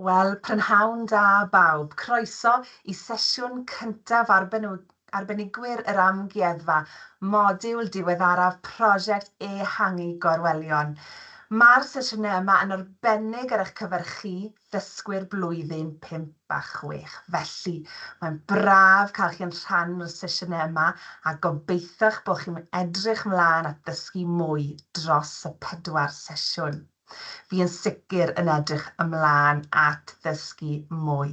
Wel, prynhawn da bawb. Croeso i sesiwn cyntaf arbenigwyr yr Amgueddfa, modiwl diweddaraf prosiect E-hangu Gorwelion. Mae'r sesiynau yma yn arbennig ar eich cyfer chi, ddysgwyr blwyddyn 5 a 6. Felly, mae'n braf cael chi yn rhan o'r sesiynau yma a gobeithio'ch bod chi'n edrych mlaen at ddysgu mwy dros y 4 sesiwn. Fi yn sicr yn edrych ymlaen at ddysgu mwy.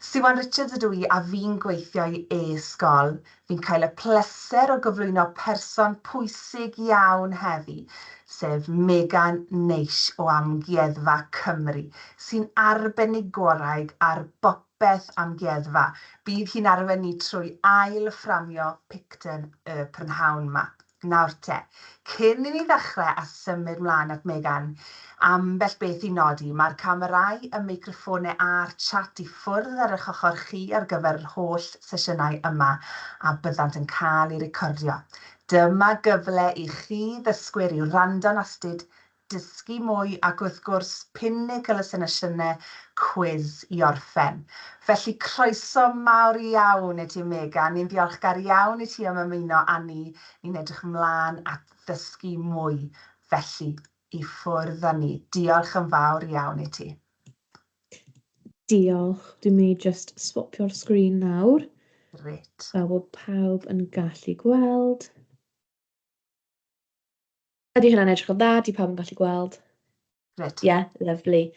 Siwan Richards ydw i a fi'n gweithio i e-sgol. Fi'n cael y pleser o gyflwyno person pwysig iawn heddi, sef Megan Neish o Amgueddfa Cymru, sy'n arbenigwraig ar bopeth amgueddfa. Bydd hi'n arbenni trwy ail-fframio picton y prynhawn yma. Nawr te, cyn i ni ddechrau a symud mlaen at Megan, ambell beth i nodi, mae'r camerâu, y meicroffonnau a'r chat i ffwrdd ar eich ochr chi ar gyfer yr holl sesiynau yma a byddant yn cael eu recordio. Dyma gyfle i chi ddysgwyr i wrando'n astyd, dysgu mwy ac wrth gwrs pinigol y senesiynau cwiz i orffen. Felly croeso mawr iawn i ti Megan, ni'n ddiolchgar iawn i ti am ymuno â ni, ni'n edrych ymlaen at ddysgu mwy. Felly, i ffwrdd â ni. Diolch yn fawr iawn i ti. Diolch. Dwi'n mynd i just swapio'r sgrin nawr. Gret. Fel bod pawb yn gallu gweld. Ydy hynna'n edrych yn dda? Di pawb yn gallu gweld? Gret. Yeah, lovely.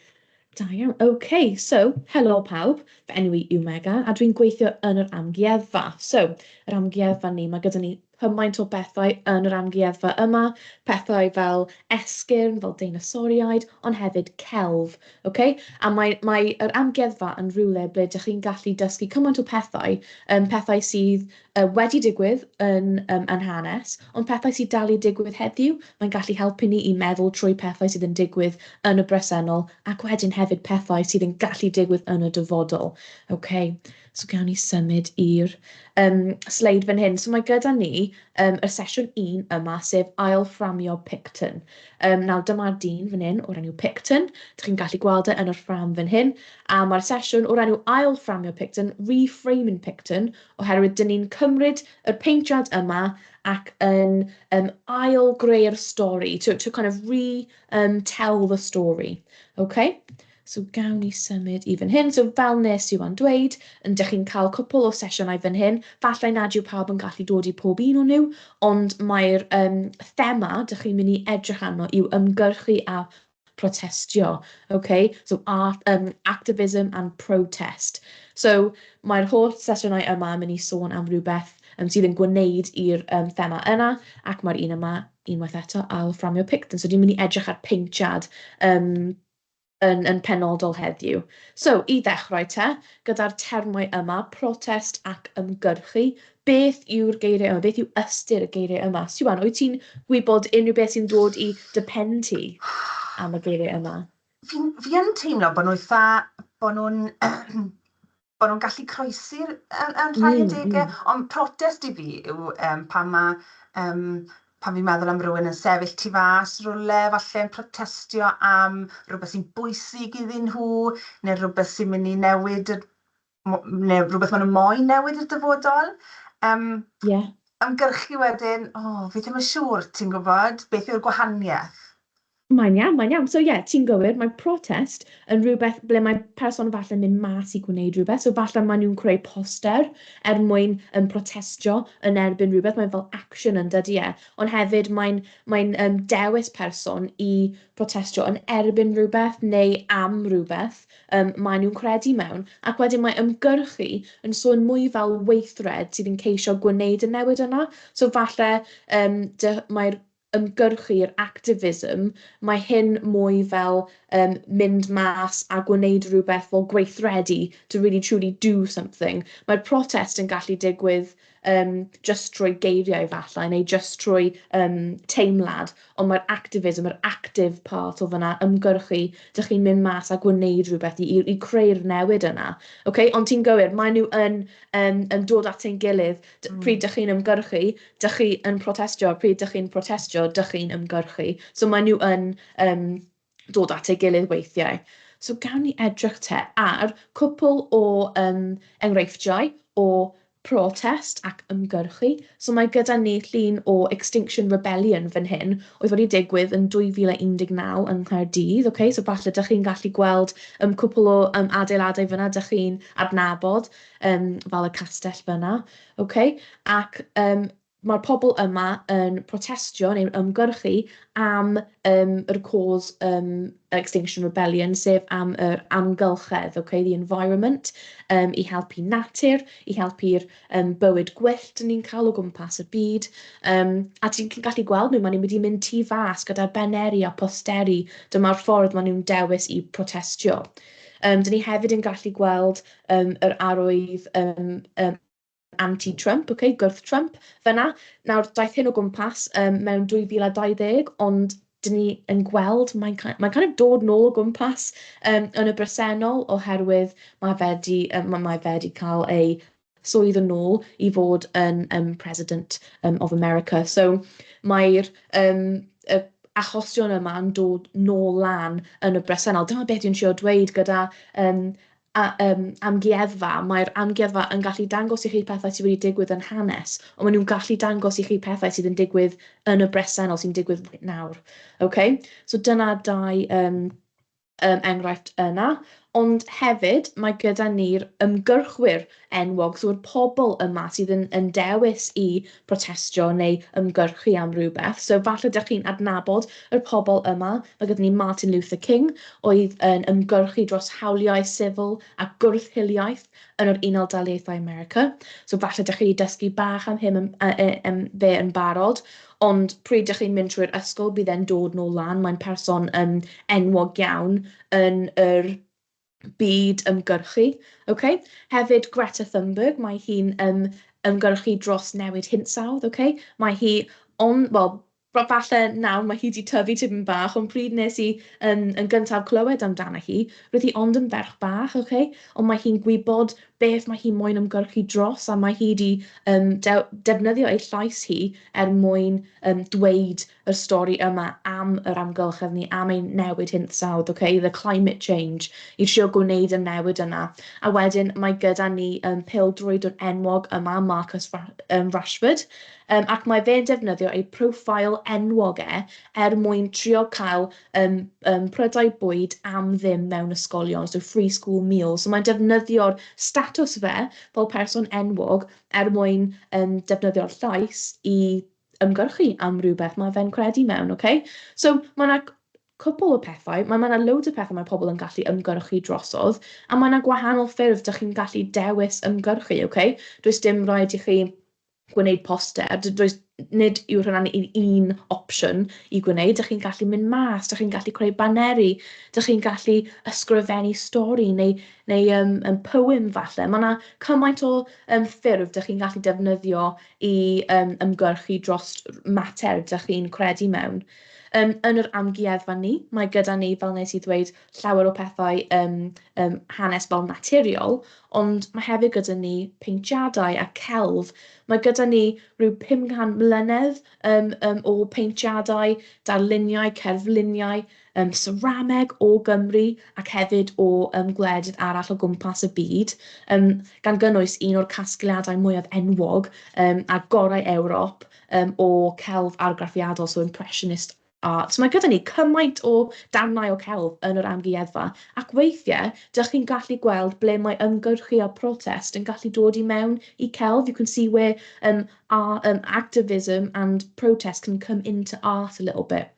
Da iawn. Okay, so, helo pawb. Fy enw i yw Megan, a dwi'n gweithio yn yr Amgueddfa. So, yr Amgueddfa ni, mae gyda ni cymaint o bethau yn yr Amgueddfa yma, pethau fel esgyrn, fel deinosoriaid, ond hefyd celf, okay? A mae yr Amgueddfa yn rhywle ble ydych chi'n gallu dysgu cymaint o pethau, pethau sydd wedi digwydd yn hanes, ond pethau sydd dal i digwydd heddiw, mae'n gallu helpu ni i meddwl trwy pethau sydd yn digwydd yn y bresennol, ac wedyn hefyd pethau sydd yn gallu digwydd yn y dyfodol. Okay. So gawn ni symud i'r sleid fan hyn. So mae gyda ni y sesiwn 1 yma, sef ail-fframio picton. Nawr dyma'r dyn fan hyn o'r enw picton. Dych chi'n gallu gweld e yn yr ffram fan hyn. A mae'r sesiwn o'r enw ail-fframio picton, reframing picton, oherwydd dyn ni'n cymryd y peintiad yma ac yn ail-greu'r stori, to kind of tell the story. Okay? So gawn ni symud i fan hyn. So fel nes i wan dweud, ydych chi'n cael cwpl o sesiynau fan hyn. Falle nad yw pawb yn gallu dod i pob un o nhw, ond mae'r thema dych chi'n mynd i edrych arno yw ymgyrchu a protestio. Okay? So activism and protest. So mae'r holl sesiynau yma yn mynd i sôn am rhywbeth sydd yn gwneud i'r thema yna, ac mae'r un yma unwaith eto ail-fframio picton. So dwi'n mynd i edrych ar peintiad yn penodol heddiw. So, i ddechrau te, gyda'r termau yma, protest ac ymgyrchu, beth yw'r geiriau yma? Beth yw ystyr y geiriau yma? Siwan, wyt ti'n gwybod unrhyw beth sy'n dod i dy ti am y geiriau yma? Fi yn teimlo bod nhw'n gallu croesi'r rhai adegau, ond protest i fi yw pan fi'n meddwl am rhywun yn sefyll tu fas rhywle, falle yn protestio am rhywbeth sy'n bwysig iddyn nhw, neu rhywbeth sy'n mynd i newid, neu rhywbeth maen nhw'n moyn newid y dyfodol. Ymgyrchu wedyn, fi ddim yn siŵr, ti'n gwybod, beth yw'r gwahaniaeth? Mae'n iawn. So ti'n gywir, mae protest yn rhywbeth ble mae person falle yn mynd mas i gwneud rhywbeth. So falle maen nhw'n creu poster mwyn yn protestio yn erbyn rhywbeth. Mae'n fel action yn dydi e. Ond hefyd mae'n dewis person i protestio yn erbyn rhywbeth neu am rhywbeth maen nhw'n credu mewn. Ac wedyn mae ymgyrchu yn sôn mwy fel weithred sydd yn ceisio gwneud y newid yna. So falle mae'r ymgyrchu'r activism, mae hyn mwy fel mynd mas a gwneud rhywbeth fel gweithredu to really truly do something. Mae'r protest yn gallu digwydd just trwy geiriau falle, neu just trwy teimlad, ond mae'r activism, yr active part o fyna, ymgyrchu, dych chi'n mynd mas a gwneud rhywbeth i creu'r newid yna. Okay? Ond ti'n gywir, mae nhw yn dod at ein gilydd, pryd dych chi'n ymgyrchu, dych chi yn protestio, pryd dych chi'n protestio, dych chi'n ymgyrchu. So mae nhw yn dod at ei gilydd weithiau. So gawn ni edrych te ar cwpl o enghreifftiau o protest ac ymgyrchu. So mae gyda ni llun o Extinction Rebellion fan hyn, oedd wedi digwydd yn 2019 yng Nghaerdydd. Okay? So falle ydych chi'n gallu gweld cwpl o adeiladau fyna, ydych chi'n adnabod fel y castell fyna. Okay? Ac mae'r pobl yma yn protestio neu ymgyrchu am yr cause Extinction Rebellion, sef am yr amgylchedd, okay? The environment, i helpu natur, i helpu'r bywyd gwyllt ni'n cael o gwmpas y byd. A ti'n gallu gweld nhw, maen nhw'n wedi mynd tu fas gyda beneri a posteri. Dyma'r ffordd maen nhw'n dewis i protestio. Dyn ni hefyd yn gallu gweld yr arwydd anti-Trump, okay, gwrth Trump fyna. Nawr, daeth hyn o gwmpas mewn 2020, ond dyn ni yn gweld, mae'n kind of dod nôl o gwmpas yn y bresennol oherwydd mae wedi cael ei swydd yn ôl i fod yn President of America. So mae'r achosion yma yn dod nôl lan yn y bresennol. Dyma beth yw'n siŵr dweud gyda amgueddfa, mae'r amgueddfa yn gallu dangos i chi pethau sydd wedi digwydd yn hanes, ond maen nhw'n gallu dangos i chi pethau sydd yn digwydd yn y bresennol, sy'n digwydd nawr. Okay? So dyna dau enghraifft yna, ond hefyd mae gyda ni'r ymgyrchwyr enwog, so'r pobl yma sydd yn dewis i protestio neu ymgyrchu am rhywbeth. So falle ydych chi'n adnabod yr pobl yma. Mae gyda ni Martin Luther King, oedd yn ymgyrchu dros hawliau sifil a gwrthhiliaeth yn yr Unol Daleithiau America. So falle ydych chi wedi dysgu bach am hyn fe yn barod, ond pryd ydych chi'n mynd trwy'r ysgol, bydd e'n dod nôl lan. Mae'n person enwog iawn yn yr byd ymgyrchu. Okay? Hefyd Greta Thunberg, mae hi'n ymgyrchu dros newid hinsawdd. Okay? Mae hi falle nawr mae hi wedi tyfu tipyn bach, ond pryd nes i yn gyntaf clywed amdano hi, roedd hi ond yn ferch bach, okay? Ond mae hi'n gwybod beth mae hi moyn ymgyrchu dros, a mae hi wedi defnyddio ei llais hi mwyn dweud y stori yma am yr amgylchedd ni, am ei newid hinsawdd, okay? The climate change, i trio gwneud y newid yna. A wedyn mae gyda ni pêl-droed o'r enwog yma, Marcus Rashford, ac mae fe'n defnyddio ei profile enwog mwyn trio cael prydau bwyd am ddim mewn ysgolion, so free school meals. So mae'n defnyddio'r statws fe fel person enwog mwyn defnyddio'r llais i ymgyrchu am rhywbeth mae fe'n credu mewn, okay? So mae yna cwpl o pethau, mae yna loads o pethau mae pobl yn gallu ymgyrchu drosodd, a mae yna gwahanol ffyrdd ydych chi'n gallu dewis ymgyrchu, okay? Does dim rhaid i chi gwneud poster, nid yw'r hwnna'n un opsiwn i gwneud, ydych chi'n gallu mynd mas, ydych chi'n gallu creu baneri, ydych chi'n gallu ysgrifennu stori neu poem falle. Mae yna cymaint o ffyrdd ydych chi'n gallu defnyddio i ymgyrchu dros mater ydych chi'n credu mewn. Yn yr amgueddfa ni, mae gyda ni, fel nes i ddweud, llawer o pethau hanes fel naturiol, ond mae hefyd gyda ni peintiadau a celf. Mae gyda ni rhyw 500 mlynedd o peintiadau, darluniau, cerfluniau, cerameg o Gymru, ac hefyd o gwledydd arall o gwmpas y byd, gan gynnwys un o'r casgliadau mwyaf enwog a gorau Ewrop o celf argraffiadol, so impressionist art. So mae gyda ni cymaint o darnau o celf yn yr amgueddfa, ac weithiau, dych chi'n gallu gweld ble mae ymgyrchu a protest yn gallu dod i mewn i celf. You can see where activism and protest can come into art a little bit.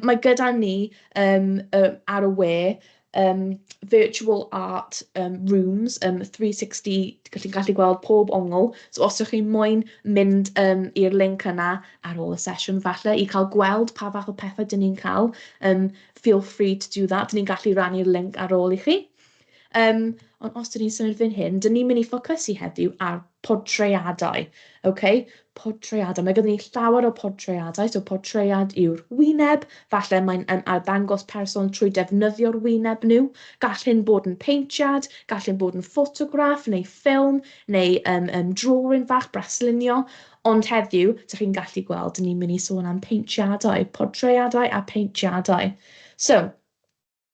Mae gyda ni ar y we virtual art rooms, 360, chi'n gallu gweld pob ongl. So os ydych chi'n moyn mynd i'r link yna ar ôl y sesiwn falle, i cael gweld pa fath o pethau dyn ni'n cael, feel free to do that. Dyn ni'n gallu rannu'r link ar ôl i chi. Ond os dyn ni'n symud fan hyn, dyn ni'n mynd i ffocysu heddiw ar portreadau. Okay? Portreadau. Mae gyda ni llawer o portreadau. So portread yw'r wyneb. Falle mae'n arddangos person trwy defnyddio'r wyneb nhw. Gallyn bod yn peintiad, gallyn bod yn ffotograff neu ffilm, neu drawing fach, braslunio. Ond heddiw, dych chi'n gallu gweld, dyn ni'n mynd i sôn am peintiadau, portreadau a peintiadau. So,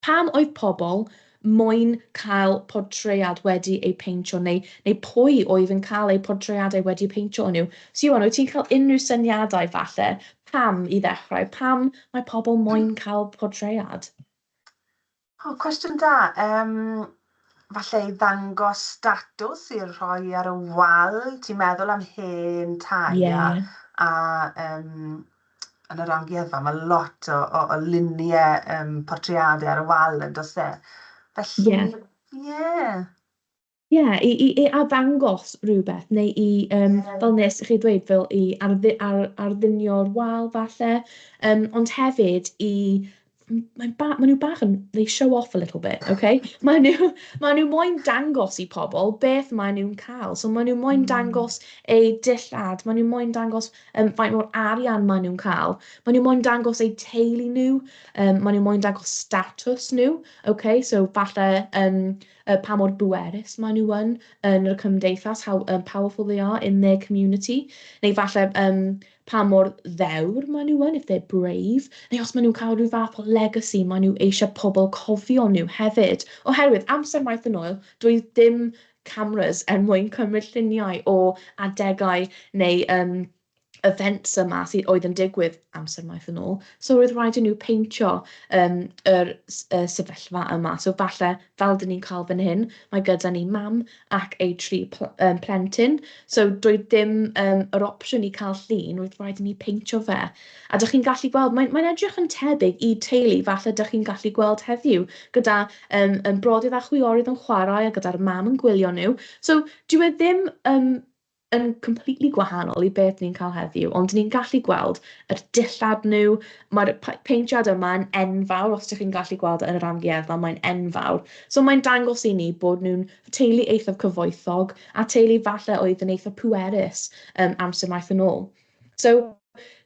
Pam oedd pobl moyn cael portread wedi eu peintio, neu pwy oedd yn cael eu portreadau wedi eu peintio nhw. So Iwan, wyt ti'n cael unrhyw syniadau falle? Pam i ddechrau? Pam mae pobl moyn cael portread? Cwestiwn da. Falle i ddangos statws i'r rhoi ar y wal. Ti'n meddwl am hen taia Ie. a yn yr amgueddfa mae lot o luniau portreadau ar y wal yn does e? Felly, Ie. ie. Ie, i arddangos rhywbeth, neu fel nes i chi dweud, fel i arddunio'r wal falle, ond hefyd maen nhw bach yn, they show off a little bit, okay? Maen nhw moyn dangos i pobl beth maen nhw'n cael. So maen nhw moyn dangos eu dillad, maen nhw moyn dangos faint mor arian maen nhw'n cael, maen nhw moyn dangos eu teulu nhw, maen nhw moyn dangos status nhw, okay? So falle pa mor bwerus maen nhw yn y cymdeithas, how powerful they are in their community, neu falle pa mor ddewr maen nhw if they're brave, neu os maen nhw'n cael rhyw fath o legacy, maen nhw eisiau pobl cofio nhw hefyd. Oherwydd, amser maith yn oel, doedd dim cameras er mwyn cymryd lluniau o adegau neu events yma sydd oedd yn digwydd amser maith yn ôl. So roedd rhaid i nhw peintio sefyllfa yma. So falle, fel dyn ni'n cael fan hyn, mae gyda ni mam ac ei tri plentyn. So doedd dim yr opsiwn i cael llun, roedd rhaid i ni peintio fe. A dych chi'n gallu gweld, mae'n edrych yn tebyg i teulu, falle dych chi'n gallu gweld heddiw, gyda brodydd a chwiorydd yn chwarae a gyda'r mam yn gwylio nhw. So dyw e ddim yn completely gwahanol i beth ni'n cael heddiw, ond ni'n gallu gweld yr dillad nhw, mae'r peintiad yma yn enfawr, os ydych chi'n gallu gweld yn yr amgueddfa, mae'n enfawr. So mae'n dangos i ni bod nhw'n teulu eithaf cyfoethog a teulu falle oedd yn eithaf pwerus amser maith yn ôl. So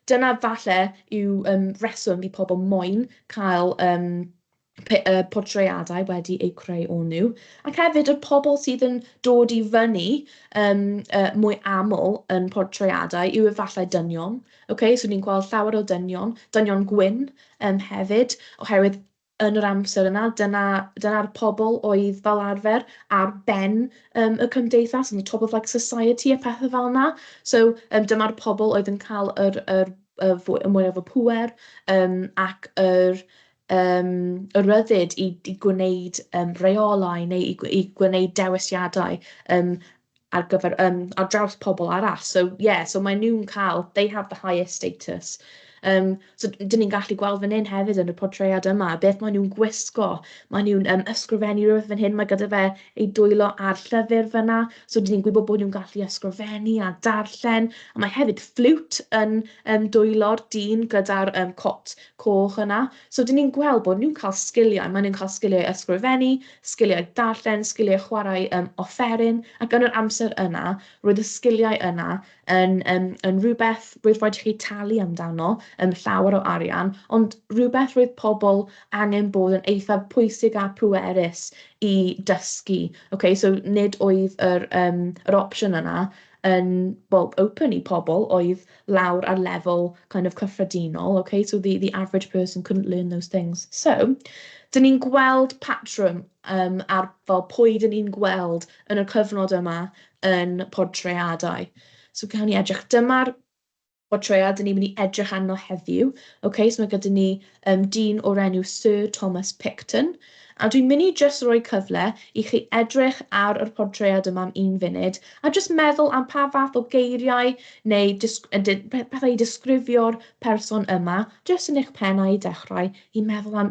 dyna falle yw reswm i pobl moyn cael portreadau wedi eu creu o nhw. Ac hefyd y pobl sydd yn dod i fyny mwy aml yn portreadau yw efallai dynion. Okay? So ni'n gweld llawer o dynion gwyn hefyd, oherwydd yn yr amser yna, dyna'r pobl oedd fel arfer ar ben y cymdeithas, on the top of like society a pethau fel yna. So dyma'r pobl oedd yn cael y mwy o pŵer ac y ryddid i gwneud reolau neu i gwneud dewisiadau ar gyfer, ar draws pobl arall. So, yeah, so mae nhw'n cael, they have the highest status. So, dyn ni'n gallu gweld fan hyn hefyd yn y portread yma, beth maen nhw'n gwisgo. Maen nhw'n ysgrifennu rhywbeth fan hyn, mae gyda fe ei dwylo ar llyfr fyna. So, dyn ni'n gwybod bod nhw'n gallu ysgrifennu a darllen. A mae hefyd fflwt yn dwylo'r dyn gyda'r cot coch yna. So, dyn ni'n gweld bod nhw'n cael sgiliau. Maen nhw'n cael sgiliau ysgrifennu, sgiliau darllen, sgiliau chwarae offeryn. Ac yn yr amser yna, roedd y sgiliau yna yn rhywbeth roedd rhaid i chi talu amdano, llawer o arian, ond rhywbeth roedd pobl angen bod yn eithaf pwysig a pwerus i dysgu. Okay, so nid oedd yr opsiwn yna yn open i pobl oedd lawr ar lefel kind of cyffredinol. Okay, so the average person couldn't learn those things. So, dyn ni'n gweld patrwm ar fel pwy dyn ni'n gweld yn y cyfnod yma yn portreadau. So gawn ni edrych, dyma'r portread dyn ni'n mynd i edrych arno heddiw. Okay, so mae gyda ni dyn o'r enw Sir Thomas Picton. A dwi'n mynd i jyst rhoi cyfle i chi edrych ar y portread yma am 1 funud a jyst meddwl am pa fath o geiriau neu bethau i disgrifio'r person yma, jyst yn eich pennau i dechrau, i meddwl am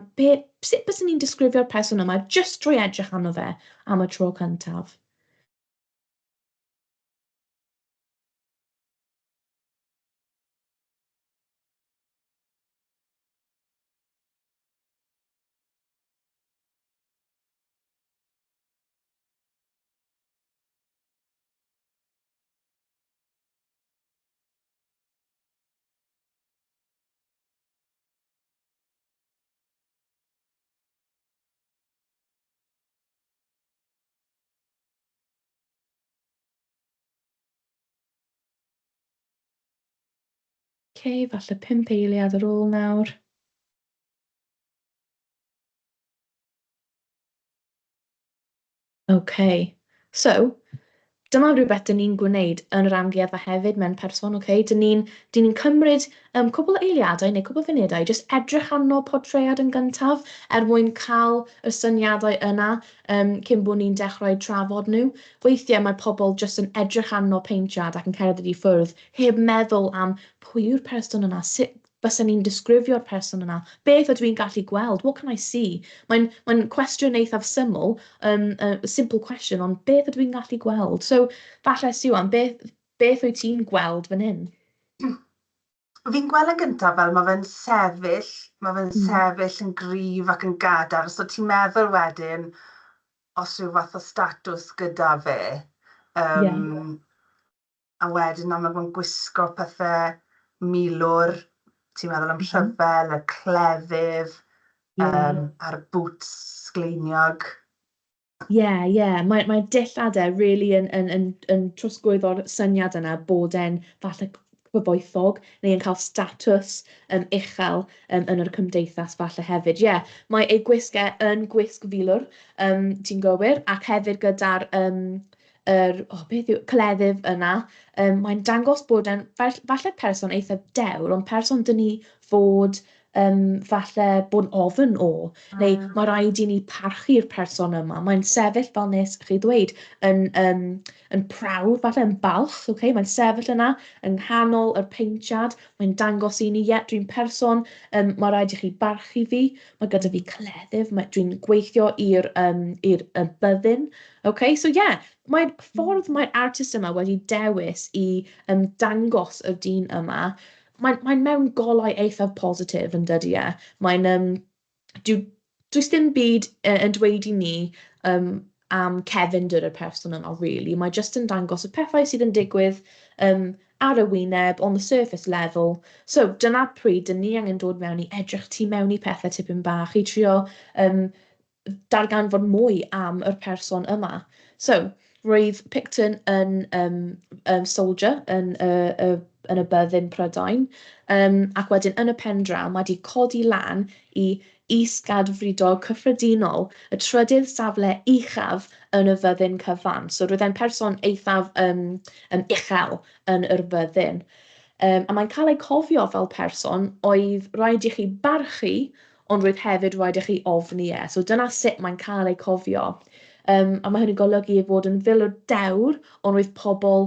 sut bys ni'n disgrifio'r person yma, jyst drwy edrych arno fe am y tro cyntaf. Okay, falle 5 eiliad ar ôl nawr. Okay. So, dyma rhywbeth dyn ni'n gwneud yn yr amgueddfa hefyd mewn person, okay? Dyn ni'n cymryd cwbl o eiliadau neu cwbl o funudau, jyst edrych arno portread yn gyntaf er mwyn cael y syniadau yna cyn bod ni'n dechrau trafod nhw. Weithiau mae pobl jyst yn edrych arno paentiad ac yn cerdded i ffwrdd, heb meddwl am pwy yw'r person yna, sut bysen ni'n disgrifio'r person yna, beth ydw i'n gallu gweld, what can I see? Mae'n cwestiwn eithaf syml, simple question, ond beth ydw i'n gallu gweld? So, falle Siwan, beth wyt ti'n gweld fan hyn? Fi'n gweld yn gyntaf fel mae fe'n sefyll yn gryf ac yn gadar. So ti'n meddwl wedyn, os rhyw fath o statws gyda fe, a wedyn am mae'n gwisgo pethau milwr, ti'n meddwl am rhyfel, y clefydd, a'r boots sgleiniog. Mae dilladau really yn trosglwyddo'r syniad yna bod e'n falle cyfoethog neu yn cael statws uchel yn yr cymdeithas falle hefyd. Mae ei gwisgau yn gwisg filwr, ti'n gywir, ac hefyd gyda'r beth yw cleddyf yna, mae'n dangos bod e'n falle person eithaf dewr, ond person dyn ni fod falle bod yn ofyn o, neu mae rhaid i ni parchu'r person yma. Mae'n sefyll fel nes chi ddweud yn prawf, falle yn balch, okay? Mae'n sefyll yna yng nghanol yr paentiad, mae'n dangos i ni, dwi'n person, mae rhaid i chi barchu fi, mae gyda fi cleddyf, dwi'n gweithio i'r byddin. Okay? So mae'r ffordd mae'r artist yma wedi dewis i dangos y dyn yma, mae'n mewn golau eithaf positif yn dydy e. Does dim byd yn dweud i ni am cefndir y person yma, really. Mae jyst yn dangos y pethau sydd yn digwydd ar y wyneb, on the surface level. So, dyna pryd, dyn ni angen dod mewn i edrych tu mewn i pethau tipyn bach, i trio darganfod mwy am y person yma. So, roedd Picton yn soldier yn y byddin Prydain, ac wedyn yn y pen draw mae wedi codi lan i is-gadfridog cyffredinol y trydydd safle uchaf yn y fyddin cyfan. So roedd e'n person eithaf uchel yn yr fyddin. A mae'n cael ei cofio fel person oedd rhaid i chi barchu, ond roedd hefyd rhaid i chi ofni e. So dyna sut mae'n cael ei cofio. A mae hynny'n golygu fod yn filwr dewr, ond roedd pobl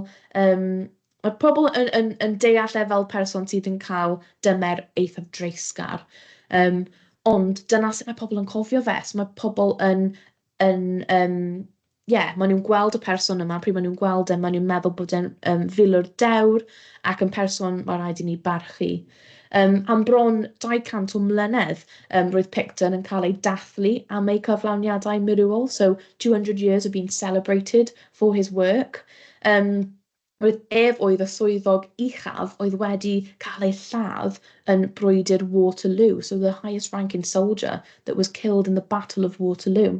mae pobl yn deall e fel person sydd yn cael dymer eithaf dreisgar. Ond dyna sut mae pobl yn cofio fe. So mae pobl maen nhw'n gweld y person yma, pryd maen nhw'n gweld maen nhw'n meddwl bod e'n filwr dewr ac yn person mae rhaid i ni barchu. Am bron 200 o mlynedd, roedd Picton yn cael ei dathlu am ei cyflawniadau mirwol, so 200 years have been celebrated for his work. Roedd oedd y swyddog uchaf oedd wedi cael ei lladd yn brwydr Waterloo, so the highest ranking soldier that was killed in the Battle of Waterloo.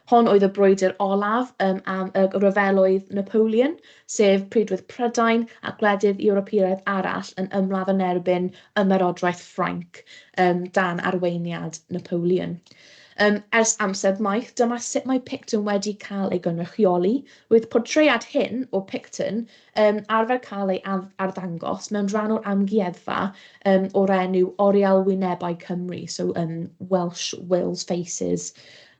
Hon oedd y brwydr olaf am y ryfeloedd Napoleon, sef pryd roedd Prydain a gwledydd Ewropeaidd arall yn ymladd yn erbyn ymerodraeth Ffrainc dan arweiniad Napoleon. Ers amser maith, dyma sut mae Picton wedi cael ei gynrychioli. Roedd portread hyn o Picton arfer cael ei arddangos mewn rhan o'r amgueddfa o'r enw Oriel Wynebau Cymru, so Welsh Wales Faces.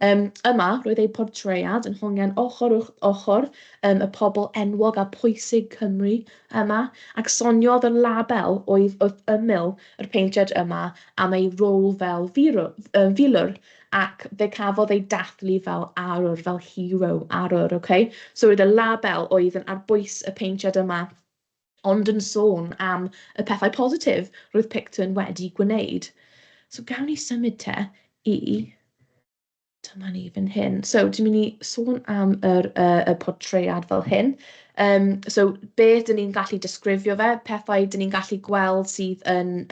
Yma, roedd ei portread yn hongian ochr wrth ochr y pobl enwog a pwysig Cymru yma, ac soniodd y label oedd ymyl yr paentiad yma am ei rôl fel filwr, ac fe cafodd ei dathlu fel arwr, fel hero arwr, okay? So roedd y label oedd yn arbwys y paentiad yma, ond yn sôn am y pethau positif roedd Picton wedi gwneud. So gawn ni symud te i... Dyma ni fan hyn. So, dwi'n mynd i sôn am y portread fel hyn. So, beth dyn ni'n gallu disgrifio fe, pethau dyn ni'n gallu gweld sydd yn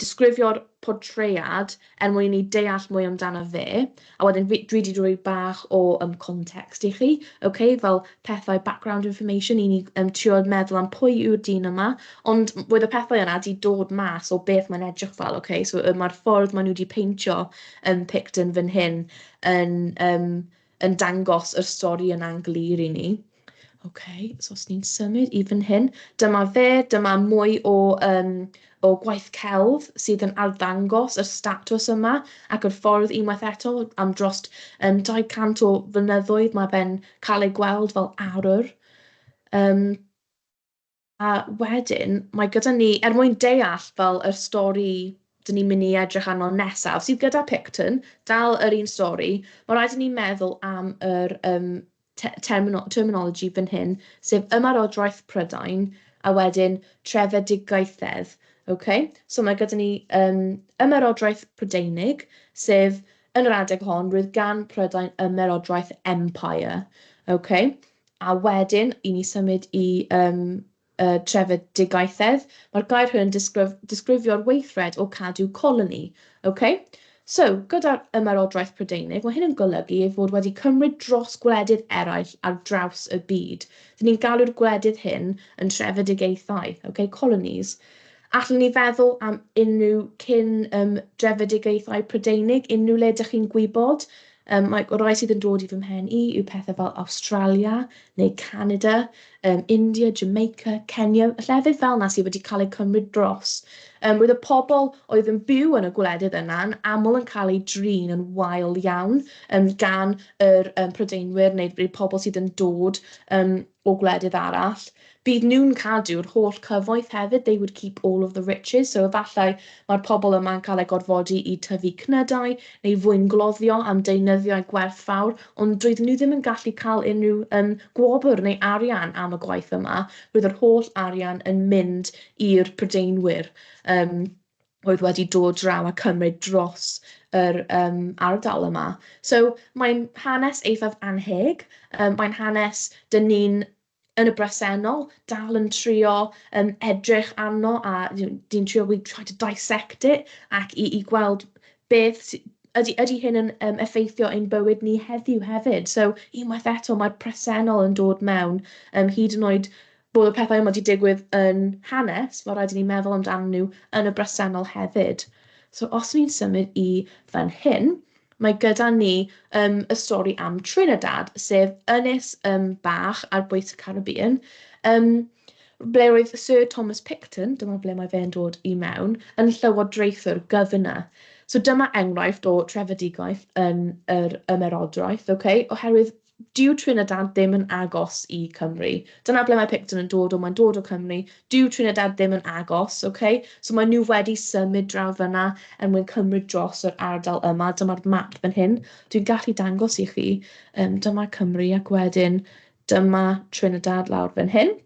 disgrifio'r portread mwyn i ni deall mwy amdano fe. A wedyn dwi wedi rhoi bach o context i chi, okay? Fel pethau background information i ni trio meddwl am pwy yw'r dyn yma, ond roedd y pethau yna wedi dod mas o beth mae'n edrych fel, okay? So mae'r ffordd maen nhw wedi peintio Picton fan hyn yn yn dangos yr stori yn anglir i ni. OK, so os ni'n symud i fan hyn, dyma fe, dyma mwy o gwaith celf sydd yn arddangos y statws yma ac yr ffordd unwaith eto am dros 200 o flynyddoedd mae fe'n cael ei gweld fel arwr. A wedyn, mae gyda ni, er mwyn deall fel yr stori dyn ni'n mynd i edrych arno nesaf, sydd gyda Picton, dal yr un stori, mae rhaid i ni meddwl am yr terminology fan hyn, sef ymarodraeth Prydain, a wedyn trefedigaethedd. Okay? So mae gyda ni ymarodraeth Prydeinig, sef yn yr adeg hon, roedd gan Prydain ymarodraeth Empire. Okay? A wedyn, i ni symud i trefedigaethedd, mae'r gair hyn yn disgrifio'r weithred o cadw coloni. Okay? So, gyda'r ymarodraeth Prydeinig, mae hyn yn golygu ei fod wedi cymryd dros gwledydd eraill ar draws y byd. Dyn ni'n galw'r gwledydd hyn yn trefedigaethau, okay? Colonies. Allwn ni feddwl am unrhyw cyn drefedigaethau Prydeinig, unrhyw le ydych chi'n gwybod. Mae rai sydd yn dod i fy mhen i yw pethau fel Australia neu Canada, India, Jamaica, Kenya, llefydd fel yna sydd wedi cael eu cymryd dros. Roedd y pobl oedd yn byw yn y gwledydd yna'n aml yn cael eu drin yn wael iawn gan yr Prydeinwyr neu pobl sydd yn dod o gwledydd arall. Bydd nhw'n cadw'r holl cyfoeth hefyd, they would keep all of the riches, so efallai mae'r pobl yma'n cael eu gorfodi i tyfu cnydau neu fwyn gloddio am deunyddiau gwerthfawr, ond doedden nhw ddim yn gallu cael unrhyw gwobr neu arian am y gwaith yma, roedd yr holl arian yn mynd i'r Prydeinwyr oedd wedi dod draw a cymryd dros yr ardal yma. So mae'n hanes eithaf anheg, mae'n hanes dyn ni'n yn y bresennol, dal yn trio edrych arno a di'n trio, we try to dissect it ac i gweld beth ydy hyn yn effeithio ein bywyd ni heddiw hefyd. So unwaith eto mae'r presennol yn dod mewn hyd yn oed bod y pethau yma wedi digwydd yn hanes, mae rhaid i ni meddwl amdano nhw yn y bresennol hefyd. So os ni'n symud i fan hyn, mae gyda ni y stori am Trinidad, sef ynys bach ar bwys y Caribbean, ble roedd Sir Thomas Picton, dyma ble mae fe'n dod i mewn, yn llywodraethwr governor. So dyma enghraifft o trefedigaeth yn yr ymerodraeth, okay? Oherwydd dyw Trinidad ddim yn agos i Cymru. Dyna ble mae Picton yn dod o, mae'n dod o Cymru. Dyw Trinidad ddim yn agos, okay? So mae nhw wedi symud draw fyna er mwyn cymryd dros yr ardal yma. Dyma'r map fan hyn. Dwi'n gallu dangos i chi. Dyma Cymru ac wedyn dyma Trinidad lawr fan hyn.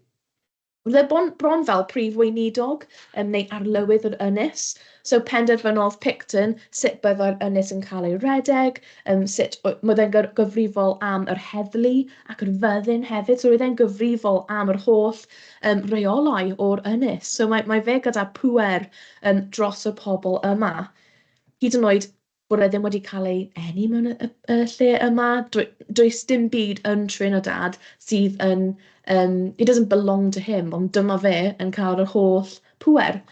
Roedd bron fel prif weinidog neu arlywydd yr ynys. So penderfynodd Picton sut byddai'r ynys yn cael ei redeg, roedd e'n gyfrifol am yr heddlu ac yr fyddin hefyd. So roedd e'n gyfrifol am yr holl reolau o'r ynys. So mae fe gyda pŵer dros y pobl yma. Hyd yn oed bod e ddim wedi cael ei eni mewn y lle yma. Does dim byd yn Trinidad sydd yn it doesn't belong to him, ond dyma fe yn cael yr holl pŵer.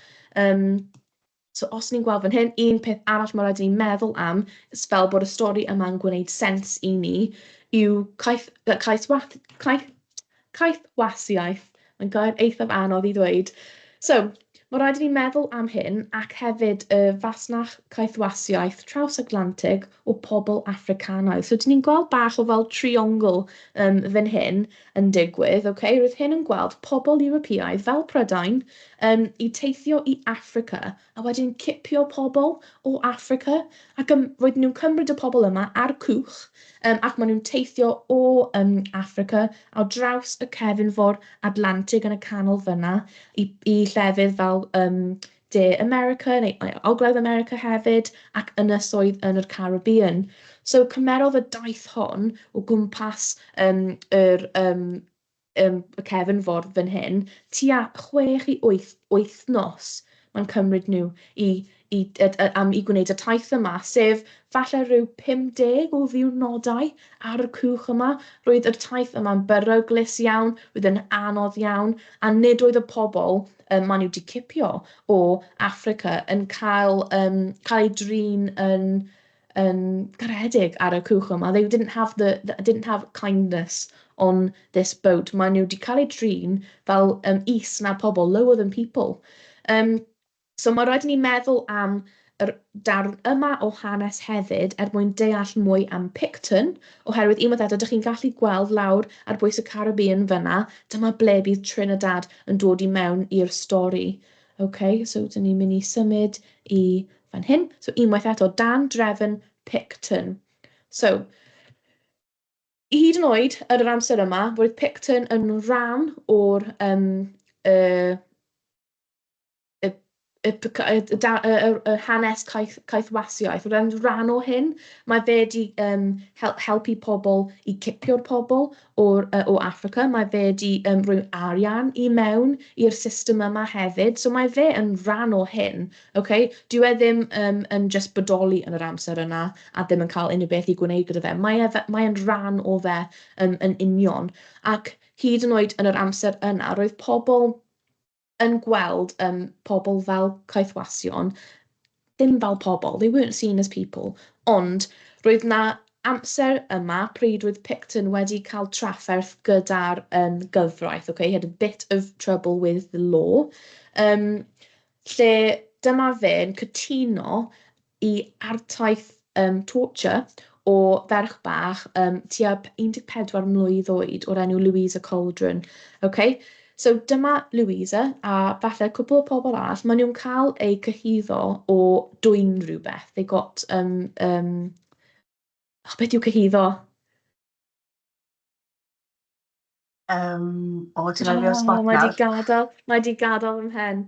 So os ni'n gweld fan hyn, un peth arall mae rhaid i ni meddwl am, fel bod y stori yma'n gwneud sens i ni, yw caethwasiaeth. Mae'n gair eithaf anodd i ddweud. So, mae rhaid i ni meddwl am hyn ac hefyd y fasnach caethwasiaeth traws-Atlantig o pobl Africanaidd. So, dyn ni'n gweld bach o fel triongl fan hyn yn digwydd. Okay? Roedd hyn yn gweld pobl Ewropeaidd fel Prydain i teithio i Africa a wedyn cipio pobl o Africa ac roedd nhw'n cymryd y pobl yma ar cwch ac maen nhw'n teithio o Africa a draws y cefnfor Atlantig yn y canol fyna i llefydd fel De America neu Ogledd America hefyd ac ynysoedd yn yr Caribbean. So cymerodd y daith hon o gwmpas y cefnfor fan hyn, tua 6 i 8 wythnos mae'n cymryd nhw i gwneud y taith yma, sef falle rhyw 50 o ddiwrnodau ar y cwch yma. Roedd y taith yma'n beryglus iawn, roedd yn anodd iawn, a nid oedd y pobl maen nhw wedi cipio o Africa yn cael eu drin yn garedig ar y cwch yma. They didn't have kindness on this boat. Maen nhw wedi cael eu trin fel is na pobl, lower than people. So mae rhaid i ni meddwl am yr darn yma o hanes hefyd er mwyn deall mwy am Picton, oherwydd unwaith eto, ydych chi'n gallu gweld lawr ar bwys y Caribbean fyna, dyma ble bydd Trinidad yn dod i mewn i'r stori. Okay, so dyn ni'n mynd i symud i fan hyn. So unwaith eto, dan drefn Picton. So, i hyd yn oed yn yr amser yma, roedd Picton yn rhan o'r y hanes caethwasiaeth, roedd e'n rhan o hyn. Mae fe wedi helpu pobl i cipio'r pobl o Africa. Mae fe wedi rhoi arian i mewn i'r system yma hefyd. So mae fe yn rhan o hyn. Okay? Dyw e ddim yn just bodoli yn yr amser yna a ddim yn cael unrhyw beth i gwneud gyda fe. Mae'n rhan o fe yn union. Ac hyd yn oed yn yr amser yna, roedd pobl yn gweld pobl fel caethwasion, ddim fel pobl, they weren't seen as people, ond roedd na amser yma pryd roedd Picton wedi cael trafferth gyda'r gyfraith, okay? He had a bit of trouble with the law, lle dyma fe'n cytuno i artaith torture o ferch bach tua 14 mlwydd oed o'r enw Louisa Cauldron, okay? So dyma Louisa a falle cwbl o pobl arall, maen nhw'n cael eu cyhuddo o dwyn rhywbeth. They got, beth yw cyhuddo? Ti'n rhaid fi o spot nawr? Mae di gadael ym mhen.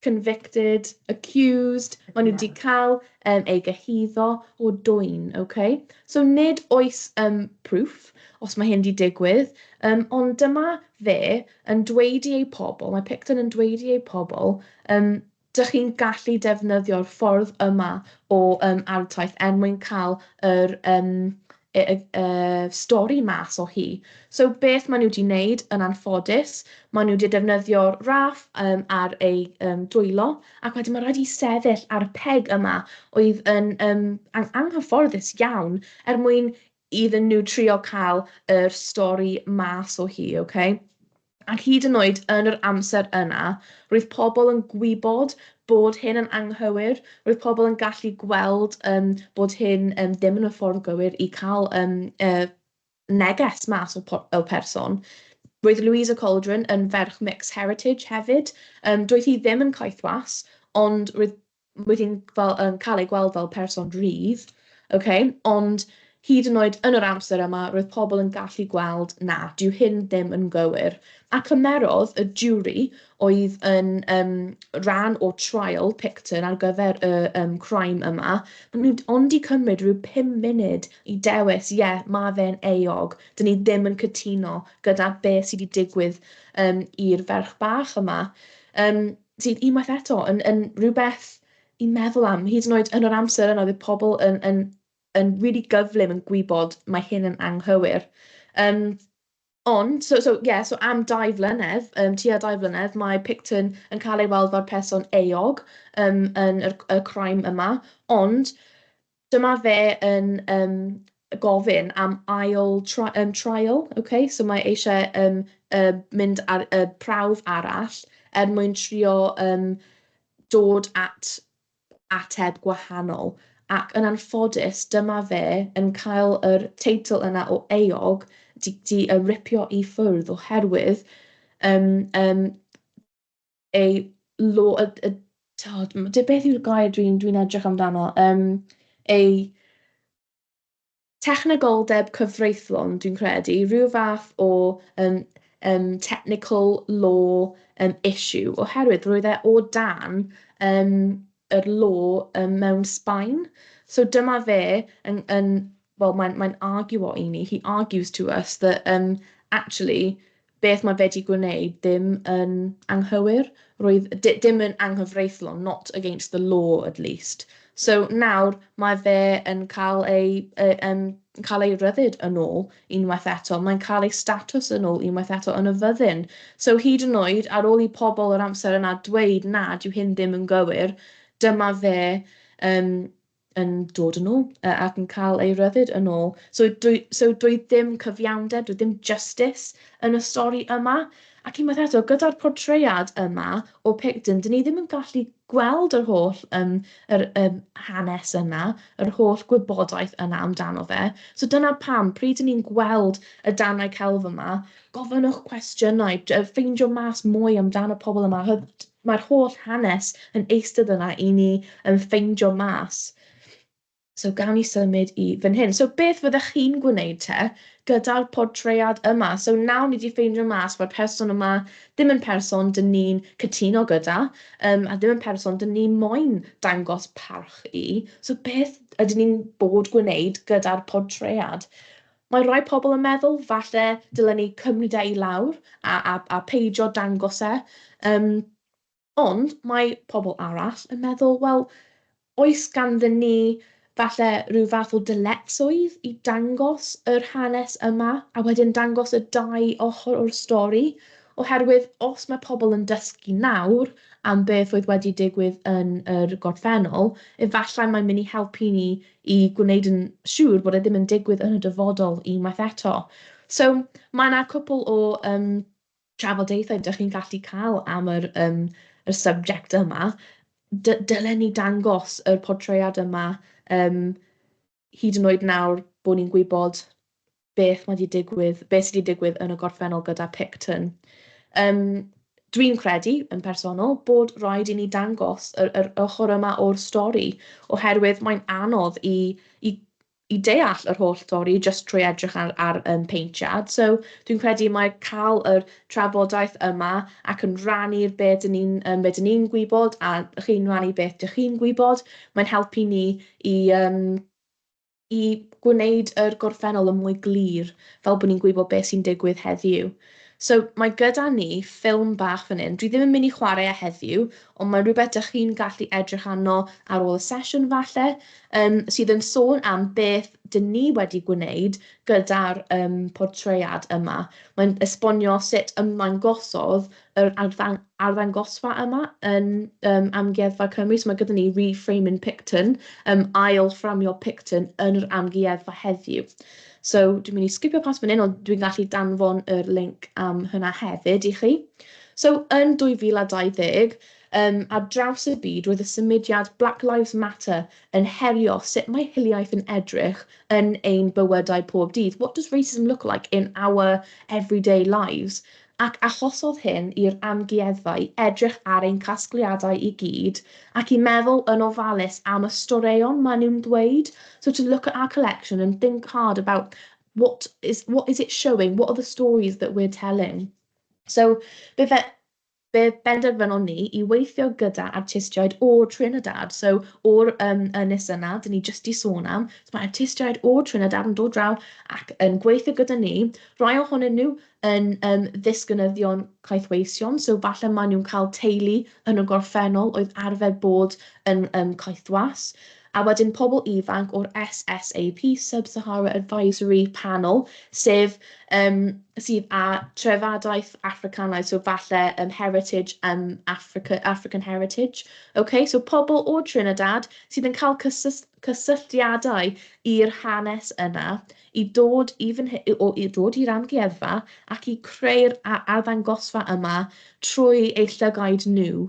Convicted, accused, maen nhw wedi cael ei gyhuddo o dwyn, okay? So nid oes proof os mae hyn wedi digwydd, ond dyma fe yn dweud i ei pobl, mae Picton yn dweud i ei pobl, dych chi'n gallu defnyddio'r ffordd yma o artaith mwyn cael yr stori mas o hi. So beth maen nhw wedi wneud yn anffodus, maen nhw wedi defnyddio'r raff ar ei dwylo, ac wedyn mae rhaid i sefyll ar y peg yma oedd yn anghyfforddus iawn er mwyn iddyn nhw trio cael yr stori mas o hi, okay? Ac hyd yn oed yn yr amser yna, roedd pobl yn gwybod bod hyn yn anghywir, roedd pobl yn gallu gweld bod hyn ddim yn y ffordd gywir i cael neges mas o person. Roedd Louisa Cauldron yn ferch mixed heritage hefyd. Doedd hi ddim yn caethwas, ond roedd hi'n cael ei gweld fel person rydd, okay? Ond hyd yn oed yn yr amser yma, roedd pobl yn gallu gweld na, dyw hyn ddim yn gywir. A cymerodd y jury oedd yn rhan o trial Picton ar gyfer y crime yma, ond i cymryd rhyw 5 munud i dewis, mae fe'n eog, dyn ni ddim yn cytuno gyda beth sydd wedi digwydd i'r ferch bach yma. Sydd unwaith eto yn rhywbeth i meddwl am, hyd yn oed yn yr amser yna, oedd pobl yn really gyflym yn gwybod mae hyn yn anghywir. Ond, so am 2 flynedd, tua 2 flynedd, mae Picton yn cael ei weld fel person eog yn y crime yma, ond dyma fe yn gofyn am ail trial, okay? So mae eisiau mynd ar y prawf arall er mwyn trio dod at ateb gwahanol. Ac yn anffodus, dyma fe yn cael yr teitl yna o eog di ripio i ffwrdd oherwydd ei law, beth yw'r gair dwi'n edrych amdano? Ei technogoldeb cyfreithlon, dwi'n credu, rhyw fath o technical law issue, oherwydd roedd e o dan yr law mewn Sbaen. So dyma fe mae'n arguo i ni, he argues to us that actually beth mae fe wedi gwneud ddim yn anghywir, roedd dim yn anghyfreithlon, not against the law at least. So nawr mae fe yn cael ei ryddid yn ôl unwaith eto, mae'n cael ei statws yn ôl unwaith eto yn y fyddin. So hyd yn oed ar ôl i pobl yr amser yna dweud na, dyw hyn ddim yn gywir, dyma fe dod yn ôl ac yn cael ei ryddid yn ôl. So dwi ddim cyfiawnder, dwi ddim justice yn y stori yma. Ac unwaith eto, gyda'r portread yma o Picton, dyn ni ddim yn gallu gweld yr holl hanes yna, yr holl gwybodaeth yna amdano fe. So dyna pam, pryd dyn ni'n gweld y darnau celf yma, gofynnwch cwestiynau, ffeindio mas mwy amdano pobl yma. Mae'r holl hanes yn eistedd yna i ni yn ffeindio mas. So gawn ni symud i fan hyn. So beth fyddech chi'n gwneud te gyda'r portread yma? So nawr ni wedi ffeindio mas bod person yma ddim yn person dyn ni'n cytuno gyda, a ddim yn person dyn ni moyn dangos parch i. So beth ydyn ni'n bod gwneud gyda'r portread? Mae rai pobl yn meddwl, falle dylen ni cymryd e i lawr a peidio dangos e. Ond mae pobl arall yn meddwl, wel, oes ganddyn ni falle rhyw fath o dyletswydd i dangos yr hanes yma a wedyn dangos y dau ochr o'r stori, oherwydd os mae pobl yn dysgu nawr am beth oedd wedi digwydd yn yr gorffennol, efallai mae'n mynd i helpu ni i gwneud yn siŵr bod e ddim yn digwydd yn y dyfodol unwaith eto. So mae yna cwpl o trafodaethau ydych chi'n gallu cael am yr subject yma. Dylen ni dangos y portread yma hyd yn oed nawr bod ni'n gwybod beth sydd wedi digwydd yn y gorffennol gyda Picton. Dwi'n credu yn personol bod rhaid i ni dangos yr ochr yma o'r stori, oherwydd mae'n anodd i deall yr holl stori jyst trwy edrych ar peintiad. So dwi'n credu mae cael yr trafodaeth yma ac yn rannu'r beth dyn ni'n gwybod a chi'n rannu beth dych chi'n gwybod, mae'n helpu ni i gwneud yr gorffennol yn mwy glir, fel bod ni'n gwybod beth sy'n digwydd heddiw. So mae gyda ni ffilm bach fan hyn. Dwi ddim yn mynd i chwarae e heddiw, ond mae rhywbeth ydych chi'n gallu edrych arno ar ôl y sesiwn falle, sydd yn sôn am beth dyn ni wedi gwneud gyda'r portread yma. Mae'n esbonio sut ymddangosod yr arddangosfa yma yn Amgueddfa Cymru. So mae gyda ni reframing Picton, ail-fframio Picton yn yr Amgueddfa heddiw. So dwi'n mynd i sgipio pas fan hyn, ond dwi'n gallu danfon yr link am hynna hefyd i chi. So yn 2020, ar draws y byd, roedd y symudiad Black Lives Matter yn herio sut mae hiliaeth yn edrych yn ein bywydau pob dydd. What does racism look like in our everyday lives? Ac achosodd hyn i'r Amgueddfa i edrych ar ein casgliadau i gyd ac i meddwl yn ofalus am y storeion maen nhw'n dweud. So to look at our collection and think hard about what is it showing, what are the stories that we're telling. So be benderfynon ni i weithio gyda artistiaid o Trinidad. So o'r ynys yna, dyn ni jyst i sôn am. So mae artistiaid o Trinidad yn dod draw ac yn gweithio gyda ni. Rai ohonyn nhw yn ddisgynyddion caethweision, so falle maen nhw'n cael teulu yn y gorffennol oedd arfer bod yn caethwas. A wedyn pobl ifanc o'r SSAP, Sub-Sahara Advisory Panel, sef sydd â trefadaeth Africanaidd, so falle heritage, African heritage. Okay, so pobl o Trinidad sydd yn cael cysylltiadau i'r hanes yna, i dod i'r Amgueddfa ac i creu'r arddangosfa yma trwy eu llygaid nhw.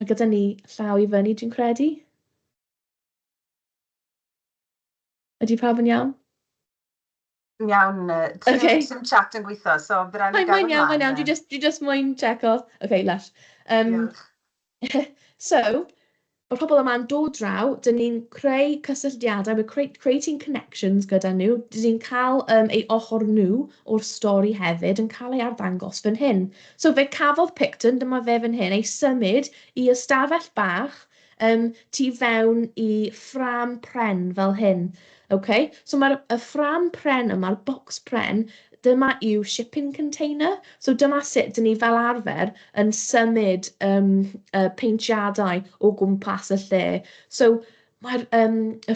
Mae gyda ni llaw i fyny, dwi'n credu. Ydy pawb yn iawn? Iawn, ti'n chat yn gweithio, so bydd rhaid i gael ymlaen. Mae'n iawn, dwi just moyn checo. OK, lush. So, o'r pobl yma'n dod draw, dyn ni'n creu cysylltiadau, we're creating connections gyda nhw, dyn ni'n cael eu ochr nhw o'r stori hefyd yn cael ei arddangos fan hyn. So fe cafodd Picton, dyma fe fan hyn, ei symud i ystafell bach tu fewn i ffram pren fel hyn. Okay? So mae'r ffram pren yma'r bocs pren, dyma yw shipping container. So dyma sut dyn ni fel arfer yn symud peintiadau o gwmpas y lle. So mae'r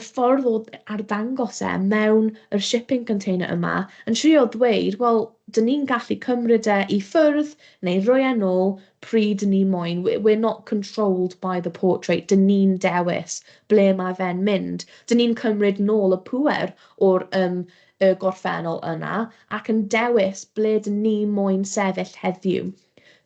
ffordd o arddangos mewn yr shipping container yma yn trio dweud, wel, dyn ni'n gallu cymryd e I ffwrdd neu roi e nôl pryd ni moyn. We're not controlled by the portrait. Dyn ni'n dewis ble mae fe'n mynd. Dyn ni'n cymryd nôl y pŵer o'r y gorffennol yna ac yn dewis ble dyn ni moyn sefyll heddiw.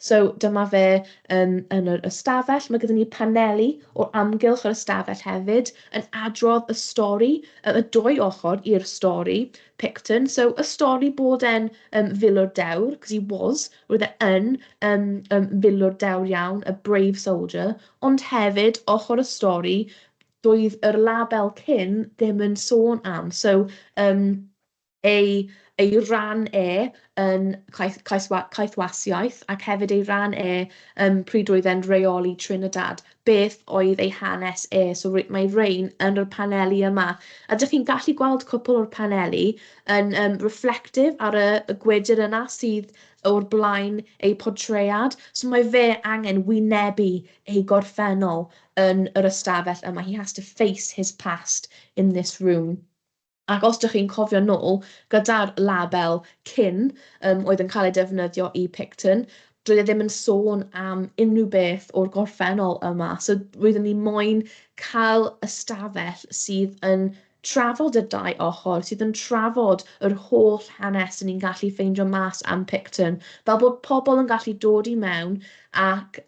So dyma fe yn yr ystafell. Mae gyda ni paneli o'r amgylch yr ystafell hefyd yn adrodd y stori, y dwy ochr i'r stori, Picton. So y stori bod e'n filwr dewr, because he was, roedd e yn filwr dewr iawn, a brave soldier, ond hefyd ochr y stori doedd yr label cyn ddim yn sôn am. So ei ran yn caethwasiaeth ac hefyd ei ran pryd roedd e'n reoli Trinidad. Beth oedd ei hanes so mae rein yn yr paneli yma. A dych chi'n gallu gweld cwpl o'r paneli yn reflectif ar y gwydr yna sydd o'r blaen ei portread. So mae fe angen wynebu ei gorffennol yn yr ystafell yma. He has to face his past in this room. Ac os ydych chi'n cofio nôl, gyda'r label cyn oedd yn cael ei defnyddio I Picton, roedd e ddim yn sôn am unrhyw beth o'r gorffennol yma. So roeddwn ni moyn cael ystafell sydd yn trafod y dau ochr, sydd yn trafod yr holl hanes ni'n gallu ffeindio mas am Picton. Fel bod pobl yn gallu dod I mewn ac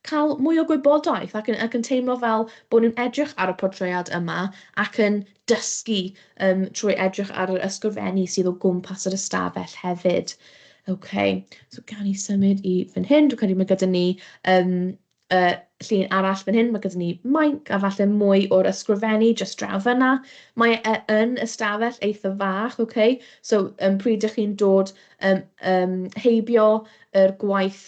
cael mwy o gwybodaeth ac yn teimlo fel bod nhw'n edrych ar y portread yma ac yn dysgu trwy edrych ar yr ysgrifennu sydd o gwmpas yr ystafell hefyd. Okay, so gan I symud I fan hyn, dwi'n credu mae gyda ni llun arall fan hyn, mae gyda ni mainc a falle mwy o'r ysgrifennu jyst draw fyna. Mae yn ystafell eitha fach, okay? So pryd ydych chi'n dod heibio yr gwaith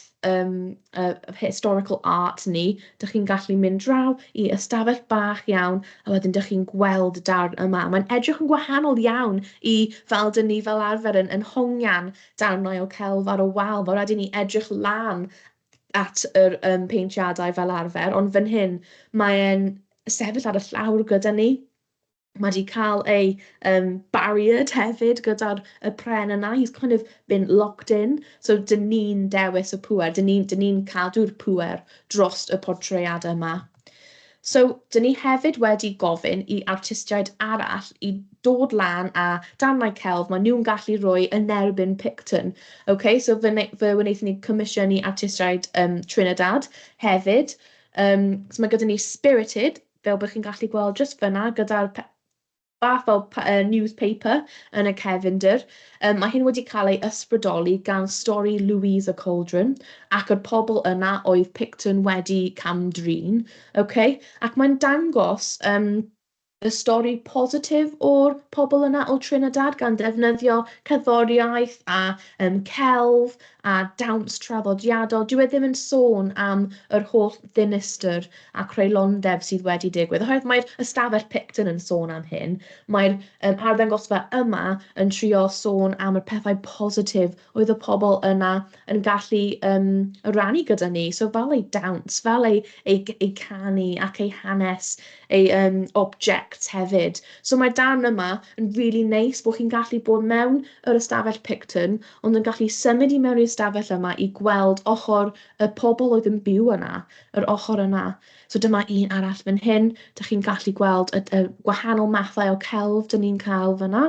historical art ni, dych chi'n gallu mynd draw I ystafell bach iawn a wedyn dych chi'n gweld y darn yma. Mae'n edrych yn gwahanol iawn I fel dyn ni fel arfer yn hongian darnau o celf ar y wal. Fel rhaid I ni edrych lan at yr peintiadau fel arfer, ond fan hyn mae'n sefyll ar y llawr gyda ni. Mae wedi cael ei barriered hefyd gyda'r pren yna. He's kind of been locked in. So dyn ni'n dewis y pŵer. Dyn ni'n cadw'r pŵer dros y portread yma. So, dyn ni hefyd wedi gofyn I artistiaid arall I dod lan a darnau celf mae nhw'n gallu rhoi yn erbyn Picton. Okay, so fe wnaethon ni commisiynu artistiaid Trinidad hefyd. So mae gyda ni Spirited, fel bych chi'n gallu gweld jyst fyna, gyda'r fath o newspaper yn y cefndir. Mae hyn wedi cael ei ysbrydoli gan stori Louisa Cauldron ac yr pobl yna oedd Picton wedi camdrin. Okay? Ac mae'n dangos y stori positif o'r pobl yna o Trinidad gan defnyddio cerddoriaeth a celf a dawns traddodiadol. Dyw e ddim yn sôn am yr holl ddinistyr a creulondeb sydd wedi digwydd. Oherwydd mae'r ystafell Picton yn sôn am hyn. Mae'r arddangosfa yma yn trio sôn am y pethau positif oedd y pobl yna yn gallu rannu gyda ni. So fel ei dawns, fel ei canu ac ei hanes, ei objects hefyd. So mae'r darn yma yn really neis bod chi'n gallu bod mewn yr ystafell Picton, ond yn gallu symud I mewn i'r ystafell yma I gweld ochr y pobl oedd yn byw yna, yr ochr yna. So dyma un arall fan hyn, dych chi'n gallu gweld y gwahanol mathau o celf dyn ni'n cael fyna.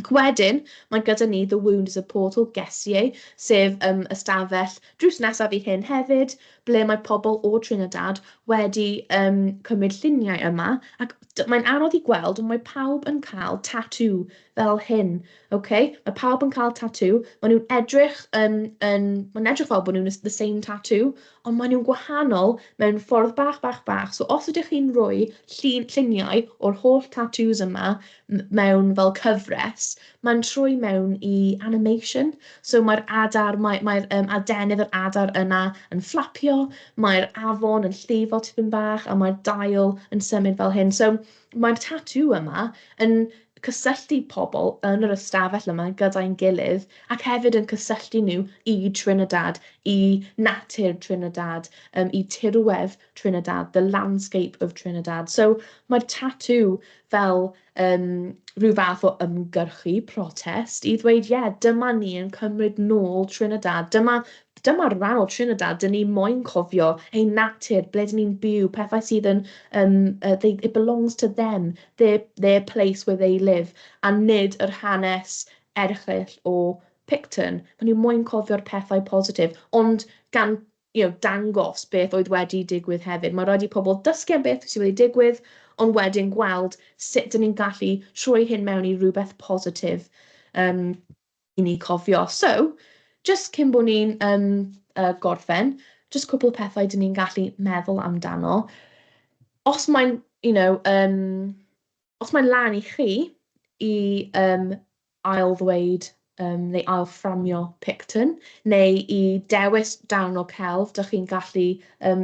Ac wedyn, mae gyda ni The Wound is a Portal, Gesiau, sef ystafell drws nesaf I hyn hefyd, ble mae pobl o Trinidad wedi cymryd lluniau yma, ac mae'n anodd I gweld, ond mae pawb yn cael tatŵ fel hyn. Okay? Mae pawb yn cael tatŵ, maen nhw'n edrych mae'n edrych fel bod nhw'n the same tattoo, ond maen nhw'n gwahanol mewn ffordd bach. So os ydych chi'n rhoi lluniau o'r holl tattoos yma mewn fel cyfres, mae'n troi mewn I animation. So mae'r adar, mae'r adenydd yr adar yna yn fflapio, mae'r afon yn llifo tipyn bach, a mae'r dail yn symud fel hyn. So mae'r tattoo yma yn cysylltu pobl yn yr ystafell yma gyda'n gilydd, ac hefyd yn cysylltu nhw i Trinidad, i natur Trinidad, i tirwedd Trinidad, the landscape of Trinidad. So mae'r tattoo fel rhyw fath o ymgyrchu, protest, i ddweud, dyma ni yn cymryd nôl Trinidad, dyma'r rhan o Trinidad, dyn ni moyn cofio ein natur, ble dyn ni'n byw, pethau sydd yn, it belongs to them, their place where they live, a nid yr hanes erchyll o Picton. Maen nhw moyn cofio'r pethau positif, ond gan dangos beth oedd wedi digwydd hefyd. Mae rhaid i pobl dysgu am beth sydd wedi digwydd, ond wedyn gweld sut dyn ni'n gallu troi hyn mewn i rhywbeth positif i ni cofio. So, just cyn bod ni'n gorffen, just cwbl o pethau dyn ni'n gallu meddwl amdano. Os mae'n, os mae'n lan i chi i ail-ddweud neu ail-fframio Picton, neu i dewis darn o celf, dych chi'n gallu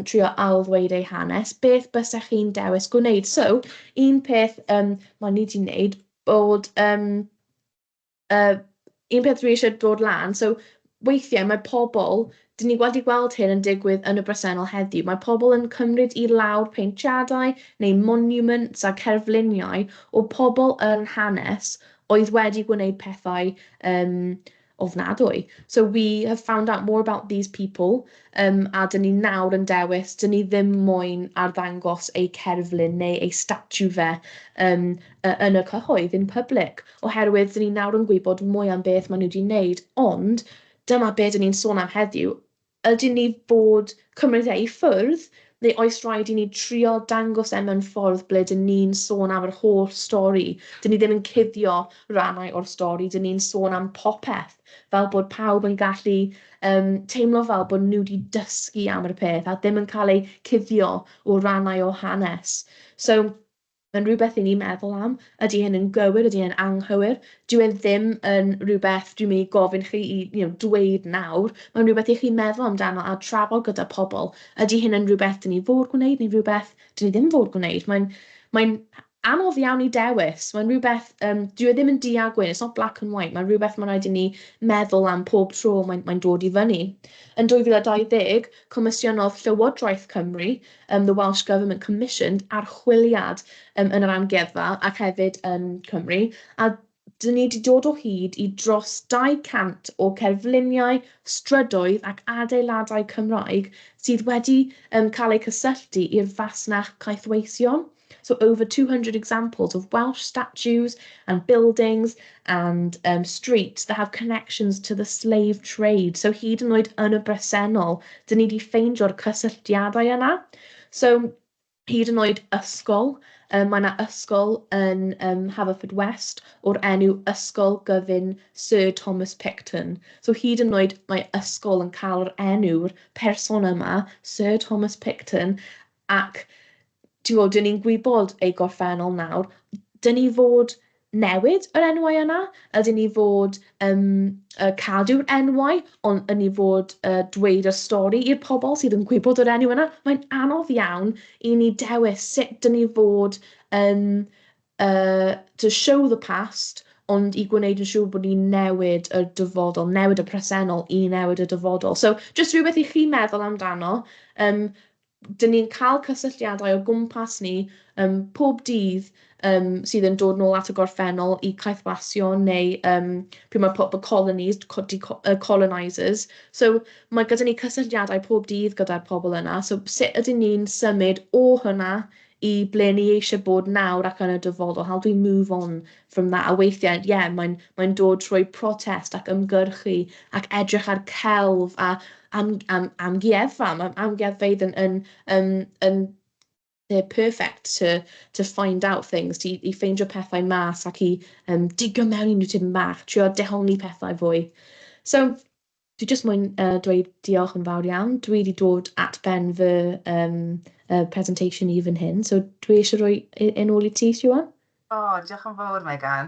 trio ail-ddweud ei hanes, beth bysach chi'n dewis gwneud? So, un peth mae ni wedi wneud bod, un peth dwi eisiau dod lan, so weithiau mae pobl, dyn ni wedi gweld hyn yn digwydd yn y bresennol heddiw, mae pobl yn cymryd i lawr peintiadau neu monuments a cerfluniau o pobl yn hanes oedd wedi gwneud pethau ofnadwy. So we have found out more about these people, a dyn ni nawr yn dewis, dyn ni ddim moyn arddangos ei cerflun neu ei statue fe yn y cyhoedd, in public, oherwydd dyn ni nawr yn gwybod mwy am beth maen nhw wedi wneud, ond dyma beth dyn ni'n sôn am heddiw, ydyn ni fod cymryd e i ffwrdd, neu oes rhaid i ni trio dangos mewn ffordd ble dyn ni'n sôn am yr holl stori. Dyn ni ddim yn cuddio rannau o'r stori, dyn ni'n sôn am popeth, fel bod pawb yn gallu teimlo fel bod nhw wedi dysgu am yr peth, a ddim yn cael ei cuddio o rannau o hanes. So, mae'n rhywbeth i ni meddwl am, ydy hyn yn gywir, ydy hyn yn anghywir, dyw e ddim yn rhywbeth dwi'n mynd i gofyn chi i dweud nawr, mae'n rhywbeth i chi meddwl amdano a trafod gyda pobl, ydy hyn yn rhywbeth dyn ni fod gwneud neu rhywbeth dyn ni ddim fod gwneud. Mae'n anodd iawn i dewis, mae'n rhywbeth, dyw e ddim yn di-a-gwyn, it's not black and white, mae'n rhywbeth mae'n rhaid i ni meddwl am pob tro mae'n dod i fyny. Yn 2020, Comisiynodd Llywodraeth Cymru, the Welsh Government commissioned archwiliad yn yr Amgueddfa ac hefyd yn Cymru, a dyn ni wedi dod o hyd i dros 200 o cerfluniau, strydoedd ac adeiladau Cymraeg sydd wedi cael eu cysylltu i'r fasnach caethweision. So over 200 examples of Welsh statues and buildings and streets that have connections to the slave trade. So hyd yn oed yn y bresennol, dyn ni wedi ffeindio'r cysylltiadau yna. So hyd yn oed ysgol, mae yna ysgol yn Haverfordwest o'r enw Ysgol Gyfun Sir Thomas Picton. So hyd yn oed mae ysgol yn cael yr enw'r person yma, Sir Thomas Picton, ac dyn ni'n gwybod ei gorffennol nawr, dyn ni fod newid yr enwau yna, ydyn ni fod cadw'r enwau, ond yn ni fod dweud y stori i'r pobl sydd yn gwybod yr enw yna. Mae'n anodd iawn i ni dewis sut dyn ni fod to show the past, ond i gwneud yn siŵr bod ni'n newid y dyfodol, newid y presennol i newid y dyfodol. So, just rhywbeth i chi meddwl amdano, dyn ni'n cael cysylltiadau o gwmpas ni pob dydd sydd yn dod nôl at y gorffennol i caethwasion neu pryd mae y colonies, colonisers. So mae gyda ni cysylltiadau pob dydd gyda'r pobl yna. So sut ydyn ni'n symud o hynna i ble ni eisiau bod nawr ac yn y dyfodol? How do we move on from that? A weithiau, mae'n dod trwy protest ac ymgyrchu ac edrych ar celf a amgueddfa. Mae amgueddfeydd yn they're perfect to find out things, i ffeindio pethau mas ac i digio mewn i nhw tipyn bach, trio dehongli pethau fwy. So, dwi jyst moyn dweud diolch yn fawr iawn. Dwi wedi dod at ben fy presentation i fan hyn, so dwi eisiau rhoi yn ôl i ti, Siwan? Diolch yn fawr, Megan.